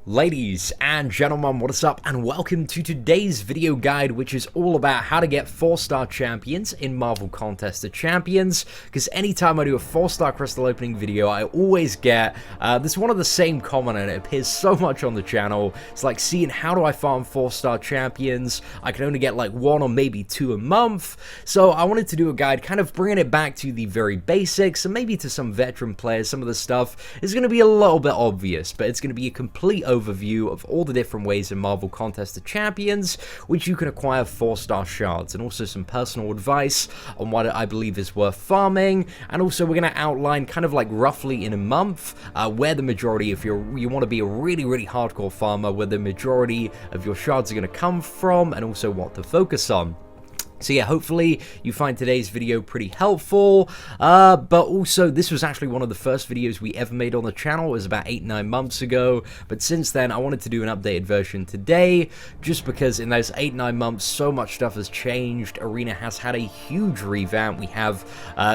Ladies and gentlemen, what is up, and welcome to today's video guide, which is all about how to get 4-star champions in Marvel Contest of Champions. Because anytime I do a 4-star crystal opening video, I always get this one of the same comment, and it appears so much on the channel. It's like, seeing how do I farm 4-star champions? I can only get like 1 or maybe 2 a month. So I wanted to do a guide kind of bringing it back to the very basics, and maybe to some veteran players. Some of the stuff is going to be a little bit obvious, but it's going to be a complete overview of all the different ways in Marvel Contest of Champions which you can acquire 4-star shards, and also some personal advice on what I believe is worth farming. And also we're going to outline kind of like roughly in a month where the majority, if you want to be a really hardcore farmer, where the majority of your shards are going to come from, and also what to focus on. So yeah, hopefully you find today's video pretty helpful, but also this was actually one of the first videos we ever made on the channel. It was about 8-9 months ago, but since then I wanted to do an updated version today, just because in those 8-9 months so much stuff has changed. Arena has had a huge revamp. We have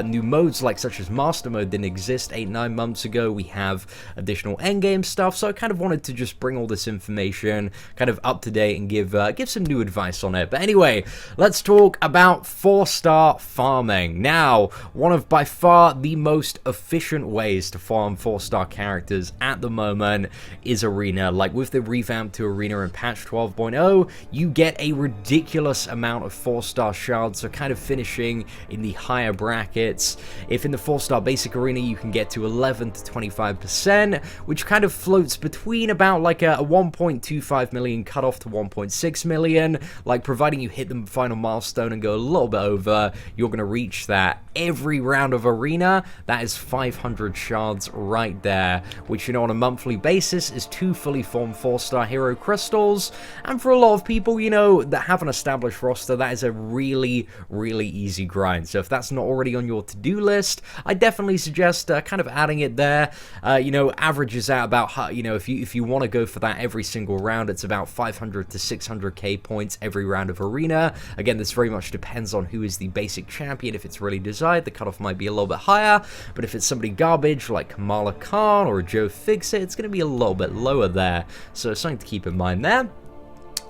new modes like such as Master Mode didn't exist 8-9 months ago. We have additional endgame stuff, so I kind of wanted to just bring all this information kind of up to date and give some new advice on it. But anyway, let's talk about 4-star farming. Now, one of by far the most efficient ways to farm 4-star characters at the moment is Arena. Like with the revamp to Arena in patch 12.0, you get a ridiculous amount of 4-star shards, so kind of finishing in the higher brackets. If in the 4-star basic Arena you can get to 11 to 25%, which kind of floats between about like a 1.25 million cutoff to 1.6 million, like providing you hit the final milestone and go a little bit over, you're going to reach that every round of Arena. That is 500 shards right there, which, you know, on a monthly basis is 2 fully formed 4-star hero crystals. And for a lot of people, you know, that have an established roster, that is a really easy grind. So if that's not already on your to-do list, I definitely suggest kind of adding it there. You know, averages out about, you know, if you want to go for that every single round, it's about 500 to 600k points every round of Arena. Again, this very much depends on who is the basic champion. If it's really desired, the cutoff might be a little bit higher, but if it's somebody garbage like Kamala Khan or Joe Fixit, it's going to be a little bit lower there. So something to keep in mind there.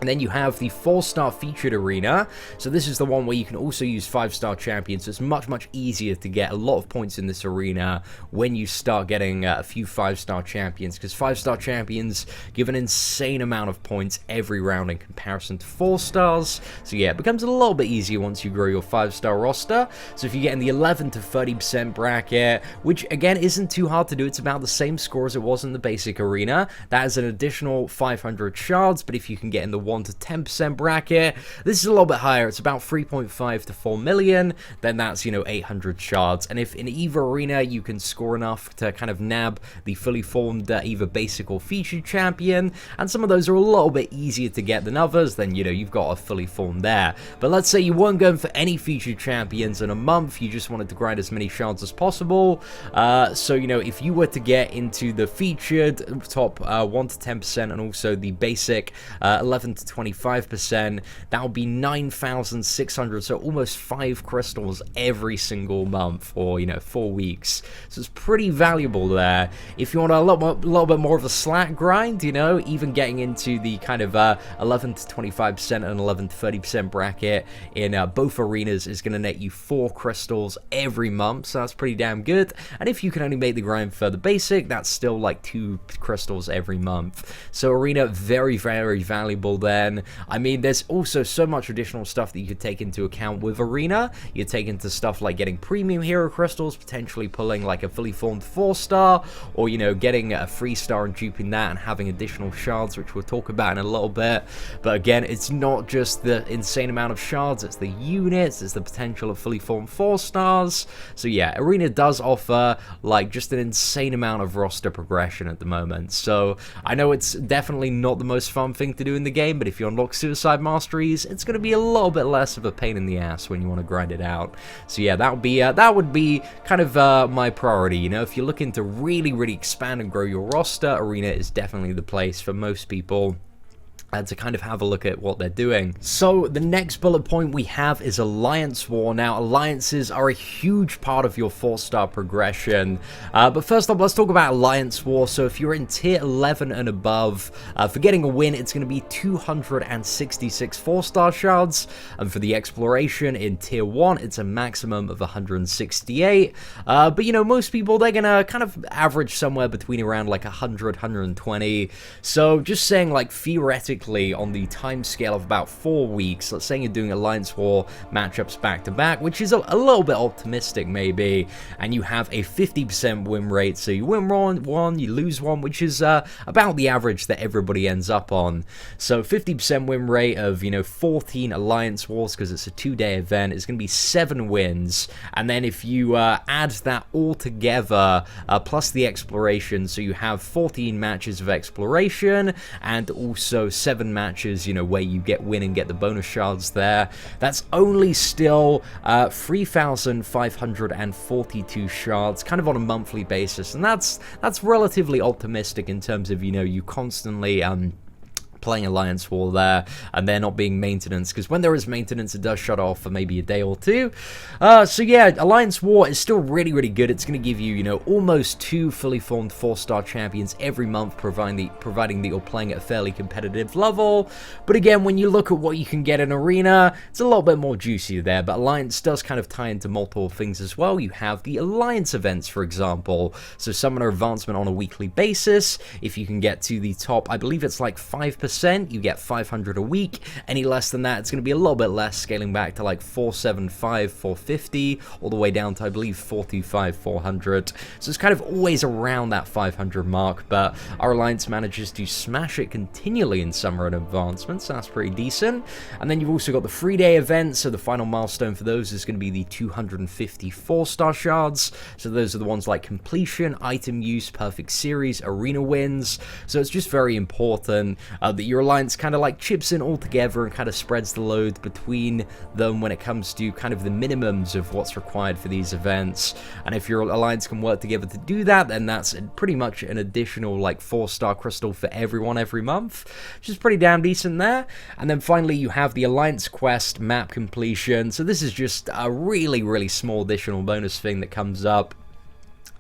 And then you have the 4-star featured Arena. So this is the one where you can also use 5-star champions. So it's much easier to get a lot of points in this arena when you start getting a few 5-star champions, because 5-star champions give an insane amount of points every round in comparison to 4-stars. So yeah, it becomes a little bit easier once you grow your 5-star roster. So if you get in the 11 to 30% bracket, which again isn't too hard to do, it's about the same score as it was in the basic arena. That is an additional 500 shards, but if you can get in the 1 to 10% bracket, this is a little bit higher. It's about 3.5 to 4 million. Then that's, you know, 800 shards. And if in either arena you can score enough to kind of nab the fully formed either basic or featured champion, and some of those are a little bit easier to get than others, then, you know, you've got a fully formed there. But let's say you weren't going for any featured champions in a month, you just wanted to grind as many shards as possible. So, you know, if you were to get into the featured top 1 to 10% and also the basic 11 to 25%, that would be 9,600, so almost 5 crystals every single month, or, you know, 4 weeks. So it's pretty valuable there. If you want a little bit more of a slack grind, you know, even getting into the kind of 11 to 25% and 11 to 30% bracket in both arenas is going to net you 4 crystals every month, so that's pretty damn good. And if you can only make the grind for the basic, that's still like 2 crystals every month. So arena, very valuable there. I mean, there's also so much additional stuff that you could take into account with Arena. You take into stuff like getting premium hero crystals, potentially pulling like a fully formed 4-star, or, you know, getting a 3-star and duping that and having additional shards, which we'll talk about in a little bit. But again, it's not just the insane amount of shards, it's the units, it's the potential of fully formed 4-stars. So yeah, Arena does offer like just an insane amount of roster progression at the moment. So I know it's definitely not the most fun thing to do in the game, but if you unlock Suicide Masteries, it's going to be a little bit less of a pain in the ass when you want to grind it out. So yeah, that would be kind of my priority. You know, if you're looking to really expand and grow your roster, Arena is definitely the place for most people. to kind of have a look at what they're doing. So the next bullet point we have is Alliance War. Now, alliances are a huge part of your 4-star progression, but first up, let's talk about Alliance War. So if you're in tier 11 and above, for getting a win, it's going to be 266 4-star shards, and for the exploration in tier 1, it's a maximum of 168, but you know, most people, they're going to kind of average somewhere between around like 100, 120, so just saying, like, theoretically, on the time scale of about 4 weeks, let's say you're doing Alliance War matchups back to back, which is a little bit optimistic maybe, and you have a 50% win rate, so you win one, you lose one, which is about the average that everybody ends up on. So 50% win rate of, you know, 14 Alliance Wars, because it's a 2-day event, is going to be 7 wins, and then if you add that all together, plus the exploration, so you have 14 matches of exploration, and also 7 matches, you know, where you get win and get the bonus shards there. That's only still 3,542 shards, kind of on a monthly basis, and that's relatively optimistic in terms of, you know, you constantly playing Alliance War there, and there not being maintenance, because when there is maintenance, it does shut off for maybe a day or two. So yeah, Alliance War is still really, really good. It's going to give you, you know, almost 2 fully formed 4-star champions every month, providing that you're playing at a fairly competitive level. But again, when you look at what you can get in Arena, it's a little bit more juicy there, but Alliance does kind of tie into multiple things as well. You have the Alliance events, for example, so Summoner Advancement on a weekly basis. If you can get to the top, I believe it's like 5%, you get 500 a week. Any less than that, it's going to be a little bit less, scaling back to like 475, 450, all the way down to, I believe, 425, 400. So it's kind of always around that 500 mark, but our Alliance manages to smash it continually in Summer and Advancement, so that's pretty decent. And then you've also got the 3-day events, so the final milestone for those is going to be the 250 4-star shards. So those are the ones like completion, item use, perfect series, arena wins. So it's just very important that your alliance kind of like chips in all together and kind of spreads the load between them when it comes to kind of the minimums of what's required for these events. And if your alliance can work together to do that, then that's pretty much an additional like 4-star crystal for everyone every month, which is pretty damn decent there. And then finally you have the Alliance Quest map completion. So this is just a really, really small additional bonus thing that comes up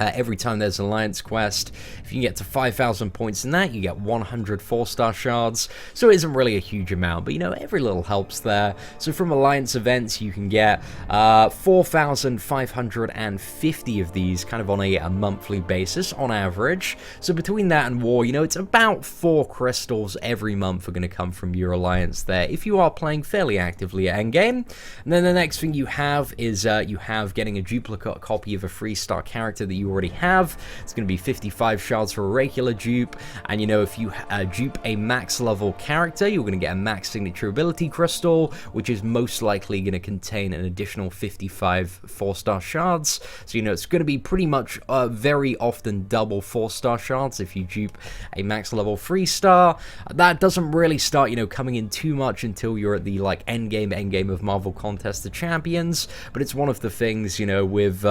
every time there's an Alliance Quest. If you can get to 5,000 points in that, you get 100 4-star shards, so it isn't really a huge amount, but you know, every little helps there. So from Alliance events, you can get 4,550 of these, kind of on a monthly basis, on average. So between that and War, you know, it's about 4 crystals every month are going to come from your Alliance there, if you are playing fairly actively at endgame. And then the next thing you have is you have getting a duplicate copy of a 3-star character that you already have. It's going to be 55 shards for a regular dupe, and you know, if you dupe a max level character, you're going to get a max signature ability crystal, which is most likely going to contain an additional 55 4-star shards. So you know, it's going to be pretty much very often double 4-star shards if you dupe a max level 3-star. That doesn't really start, you know, coming in too much until you're at the like endgame of Marvel Contest of Champions, but it's one of the things, you know, with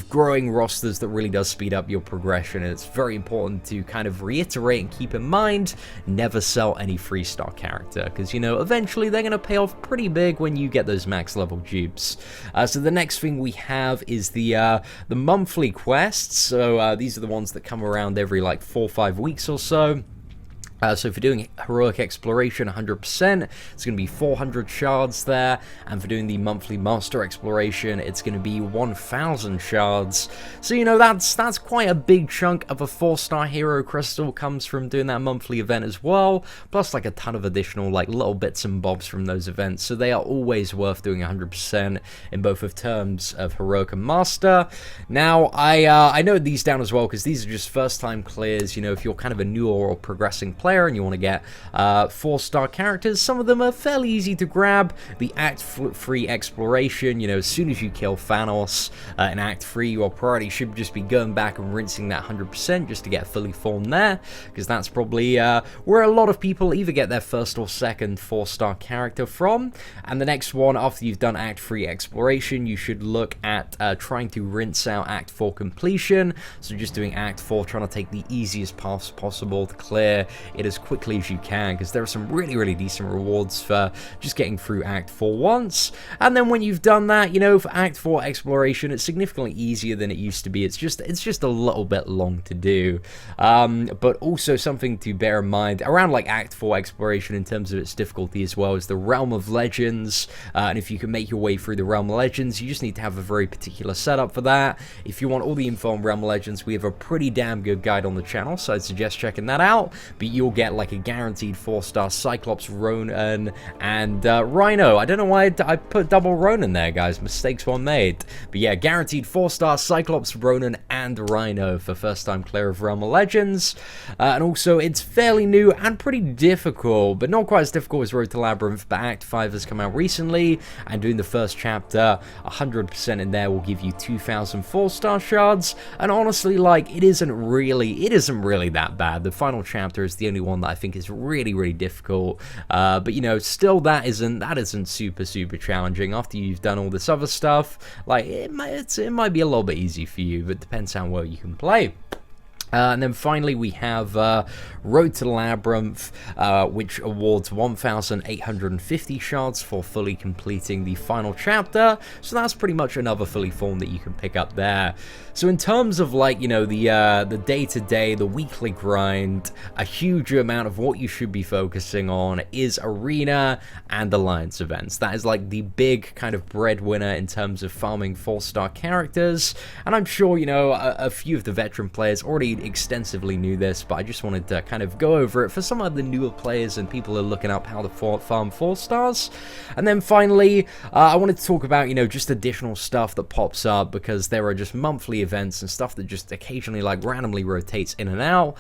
growing rosters that really does speed up your progression, and it's very important to kind of reiterate and keep in mind, never sell any 3-star character, because you know, eventually they're going to pay off pretty big when you get those max level dupes. So the next thing we have is the monthly quests. So these are the ones that come around every like 4 or 5 weeks or so. So if you're doing Heroic Exploration 100%, it's going to be 400 shards there, and for doing the monthly Master Exploration, it's going to be 1,000 shards. So, you know, that's quite a big chunk of a 4-star hero crystal comes from doing that monthly event as well, plus like a ton of additional like little bits and bobs from those events, so they are always worth doing 100% in both of terms of Heroic and Master. Now, I noted these down as well, because these are just first-time clears. You know, if you're kind of a newer or progressing player, and you want to get 4-star characters, some of them are fairly easy to grab. The Act 3 Exploration, you know, as soon as you kill Thanos in Act 3, your priority should just be going back and rinsing that 100% just to get fully formed there, because that's probably where a lot of people either get their first or second 4-star character from. And the next one, after you've done Act 3 Exploration, you should look at trying to rinse out Act 4 completion, so just doing Act 4, trying to take the easiest paths possible to clear it as quickly as you can, because there are some really decent rewards for just getting through Act 4 once. And then when you've done that, you know, for Act 4 exploration, it's significantly easier than it used to be. It's just a little bit long to do. But also something to bear in mind around like Act 4 exploration in terms of its difficulty as well is the Realm of Legends. And if you can make your way through the Realm of Legends, you just need to have a very particular setup for that. If you want all the info on Realm of Legends, we have a pretty damn good guide on the channel, so I'd suggest checking that out. But you'll get like a guaranteed 4-star Cyclops, Ronin, and Rhino. I don't know why I put double Ronin there, guys. Mistakes were made. But yeah, guaranteed 4-star Cyclops, Ronin, and Rhino for first time clear of Realm of Legends. And also, it's fairly new and pretty difficult, but not quite as difficult as Road to Labyrinth. But Act 5 has come out recently, and doing the first chapter, 100% in there will give you 2,000 4-star shards. And honestly, like, it isn't really that bad. The final chapter is the only one that I think is really difficult. But you know, still that isn't super challenging. After you've done all this other stuff, like it might be a little bit easy for you, but it depends how well you can play. And then finally we have Road to Labyrinth, which awards 1,850 shards for fully completing the final chapter. So that's pretty much another fully form that you can pick up there. So in terms of like, you know, the day-to-day, the weekly grind, a huge amount of what you should be focusing on is Arena and Alliance events. That is like the big kind of breadwinner in terms of farming 4-star characters. And I'm sure, you know, a few of the veteran players already extensively knew this, but I just wanted to kind of go over it for some of the newer players and people who are looking up how to farm 4-stars. And then finally, I wanted to talk about, you know, just additional stuff that pops up, because there are just monthly events and stuff that just occasionally like randomly rotates in and out,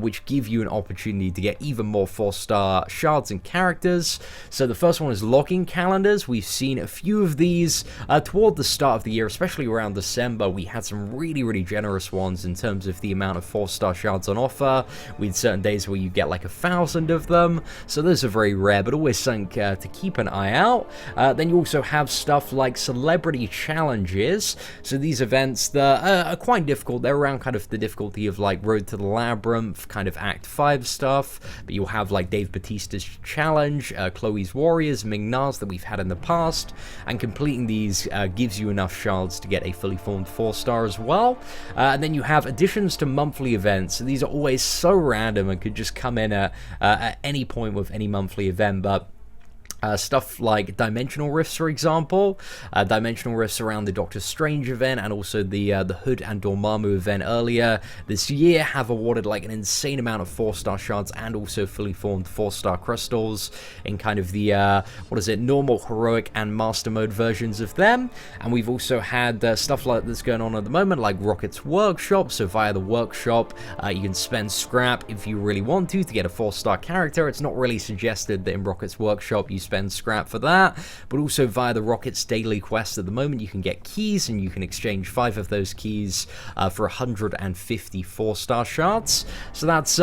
which give you an opportunity to get even more 4-star shards and characters. So the first one is locking calendars. We've seen a few of these toward the start of the year, especially around December. We had some really generous ones in terms of the amount of 4-star shards on offer. We had certain days where you get like 1,000 of them, so those are very rare, but always something to keep an eye out. Then you also have stuff like celebrity challenges. So these events that are quite difficult. They're around kind of the difficulty of like Road to the Labyrinth, kind of Act 5 stuff, but you'll have like Dave Bautista's challenge, Chloe's Warriors, Ming-Na's that we've had in the past, and completing these gives you enough shards to get a fully formed 4-star as well. And then you have additions to monthly events. So these are always so random and could just come in at any point with any monthly event, but stuff like Dimensional Rifts, for example. Dimensional Rifts around the Doctor Strange event, and also the Hood and Dormammu event earlier this year have awarded like an insane amount of 4-star shards and also fully formed 4-star crystals in kind of the normal, heroic, and master mode versions of them. And we've also had stuff like this going on at the moment, like Rocket's Workshop. So via the workshop, you can spend scrap if you really want to get a 4-star character. It's not really suggested that in Rocket's Workshop you spend scrap for that, but also via the Rocket's daily quest at the moment, you can get keys, and you can exchange 5 of those keys for 150 4-star shards. So that's,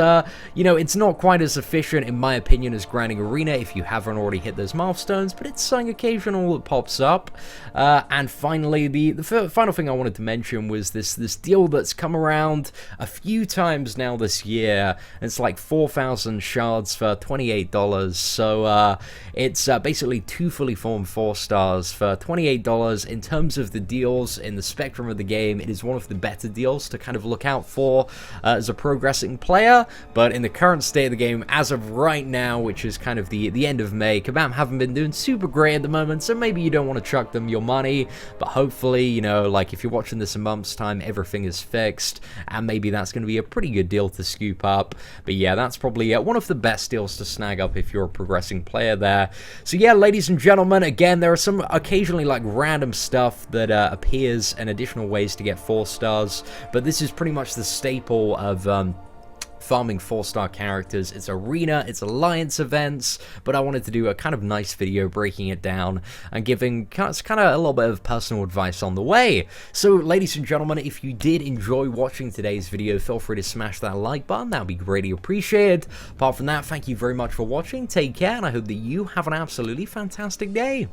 you know, it's not quite as efficient, in my opinion, as grinding Arena if you haven't already hit those milestones, but it's something occasional that pops up. And finally, the final thing I wanted to mention was this deal that's come around a few times now this year. It's like 4,000 shards for $28. So it's basically 2 fully formed 4-stars for $28. In terms of the deals in the spectrum of the game, it is one of the better deals to kind of look out for as a progressing player. But in the current state of the game, as of right now, which is kind of the end of May, Kabam haven't been doing super great at the moment, so maybe you don't want to chuck them your money, but hopefully, you know, like if you're watching this in a month's time, everything is fixed, and maybe that's going to be a pretty good deal to scoop up. But yeah, that's probably one of the best deals to snag up if you're a progressing player there. So yeah, ladies and gentlemen, again, there are some occasionally like random stuff that appears and additional ways to get 4-stars, but this is pretty much the staple of farming 4-star characters. It's Arena, it's Alliance events, but I wanted to do a kind of nice video breaking it down and giving kind of a little bit of personal advice on the way. So ladies and gentlemen, if you did enjoy watching today's video, feel free to smash that like button. That would be greatly appreciated. Apart from that, thank you very much for watching, take care, and I hope that you have an absolutely fantastic day.